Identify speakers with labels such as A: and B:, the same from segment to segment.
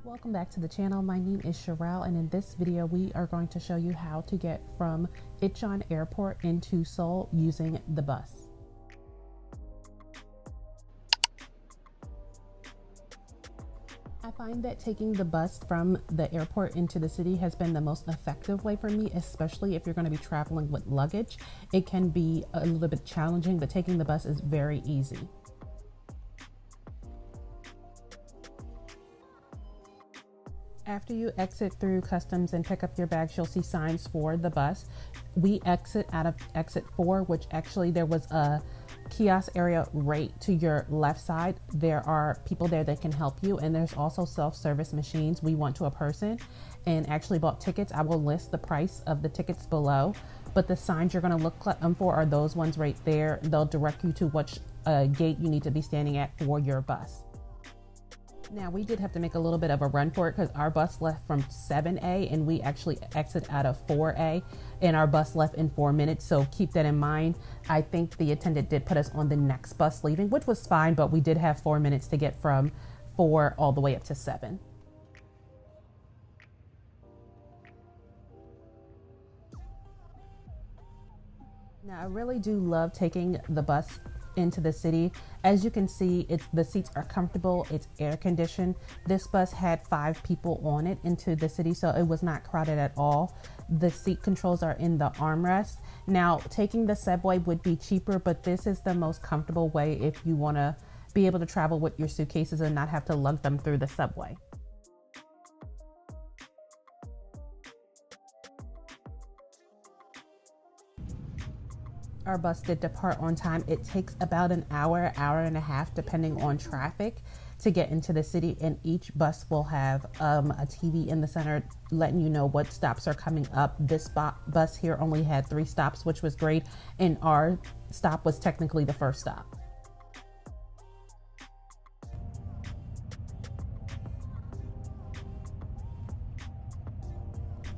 A: Welcome back to the channel. My name is Sherelle, and in this video we are going to show you how to get from Incheon Airport into Seoul using the bus. I find that taking the bus from the airport into the city has been the most effective way for me, especially if you're going to be traveling with luggage. It can be a little bit challenging, but taking the bus is very easy. After you exit through customs and pick up your bags, you'll see signs for the bus. We exit out of exit 4, which actually there was a kiosk area right to your left side. There are people there that can help you, and there's also self-service machines. We went to a person and actually bought tickets. I will list the price of the tickets below, but the signs you're going to look for are those ones right there. They'll direct you to which gate you need to be standing at for your bus. Now, we did have to make a little bit of a run for it because our bus left from 7A and we actually exit out of 4A, and our bus left in 4 minutes. So keep that in mind. I think the attendant did put us on the next bus leaving, which was fine, but we did have 4 minutes to get from 4 all the way up to 7. Now, I really do love taking the bus into the city. As you can see, the seats are comfortable, it's air conditioned. This bus had 5 people on it into the city, so it was not crowded at all. The seat controls are in the armrest. Now, taking the subway would be cheaper, but this is the most comfortable way if you want to be able to travel with your suitcases and not have to lug them through the subway. Our bus did depart on time. It takes about an hour and a half, depending on traffic, to get into the city. And each bus will have a TV in the center letting you know what stops are coming up. This bus here only had 3 stops, which was great. And our stop was technically the first stop.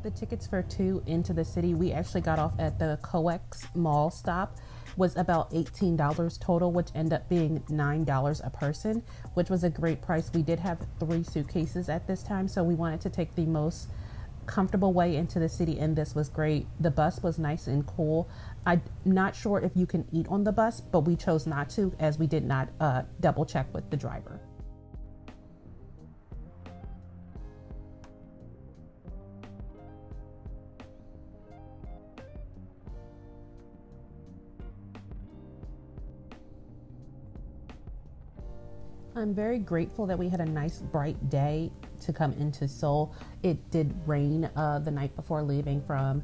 A: The tickets for 2 into the city, we actually got off at the COEX Mall stop, was about $18 total, which ended up being $9 a person, which was a great price. We did have 3 suitcases at this time, so we wanted to take the most comfortable way into the city, and this was great. The bus was nice and cool. I'm not sure if you can eat on the bus, but we chose not to, as we did not double check with the driver. I'm very grateful that we had a nice bright day to come into Seoul. It did rain the night before leaving from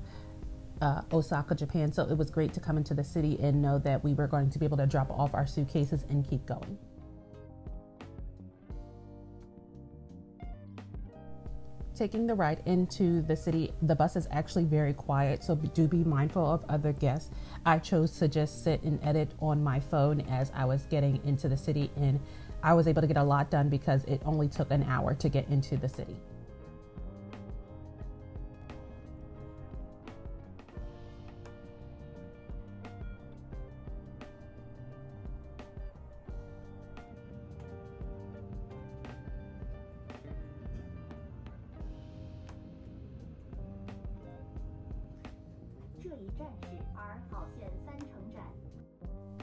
A: Osaka, Japan, so it was great to come into the city and know that we were going to be able to drop off our suitcases and keep going. Taking the ride into the city, the bus is actually very quiet, so do be mindful of other guests. I chose to just sit and edit on my phone as I was getting into the city, and I was able to get a lot done because it only took an hour to get into the city.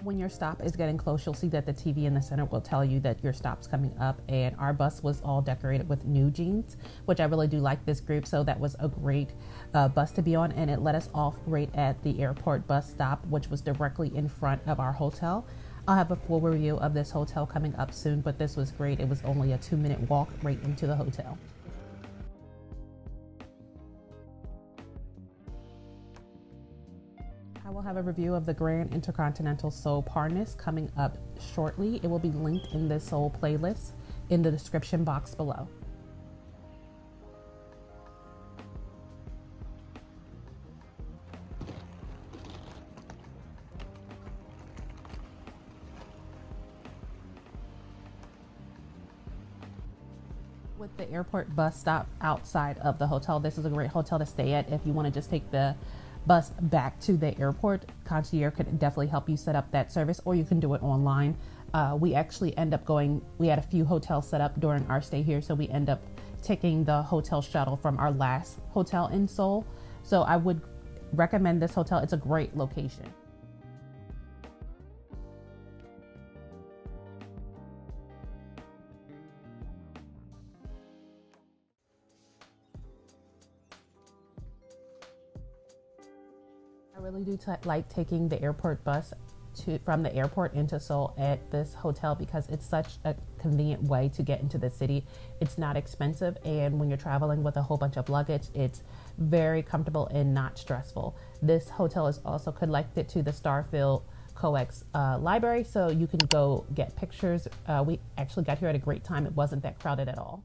A: When your stop is getting close, you'll see that the TV in the center will tell you that your stop's coming up, and our bus was all decorated with new jeans, which I really do like this group, so that was a great bus to be on, and it let us off right at the airport bus stop, which was directly in front of our hotel. I'll have a full review of this hotel coming up soon, but this was great. It was only a 2-minute walk right into the hotel. I will have a review of the Grand Intercontinental Seoul Parnes coming up shortly. It will be linked in the Seoul playlist in the description box below. With the airport bus stop outside of the hotel, this is a great hotel to stay at if you want to just take the bus back to the airport. Concierge could definitely help you set up that service, or you can do it online. We actually end up we had a few hotels set up during our stay here, so we end up taking the hotel shuttle from our last hotel in Seoul. So I would recommend this hotel. It's a great location. I really do like taking the airport bus from the airport into Seoul at this hotel because it's such a convenient way to get into the city. It's not expensive, and when you're traveling with a whole bunch of luggage, it's very comfortable and not stressful. This hotel is also connected to the Starfield COEX library, so you can go get pictures. We actually got here at a great time. It wasn't that crowded at all.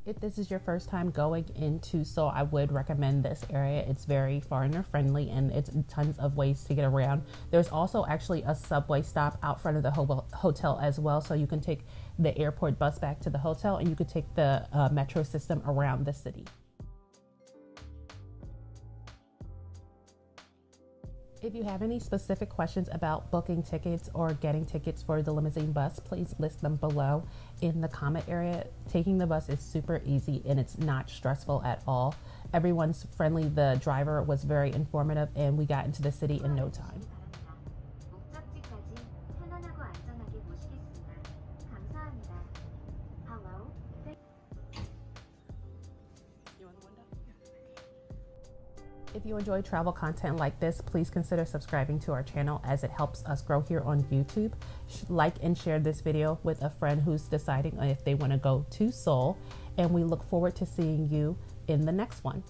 A: If this is your first time going into Seoul, I would recommend this area. It's very foreigner friendly and it's tons of ways to get around. There's also actually a subway stop out front of the hotel as well. So you can take the airport bus back to the hotel and you could take the metro system around the city. If you have any specific questions about booking tickets or getting tickets for the limousine bus, please list them below in the comment area. Taking the bus is super easy and it's not stressful at all. Everyone's friendly. The driver was very informative and we got into the city in no time. If you enjoy travel content like this, please consider subscribing to our channel as it helps us grow here on YouTube. Like and share this video with a friend who's deciding if they want to go to Seoul, and we look forward to seeing you in the next one.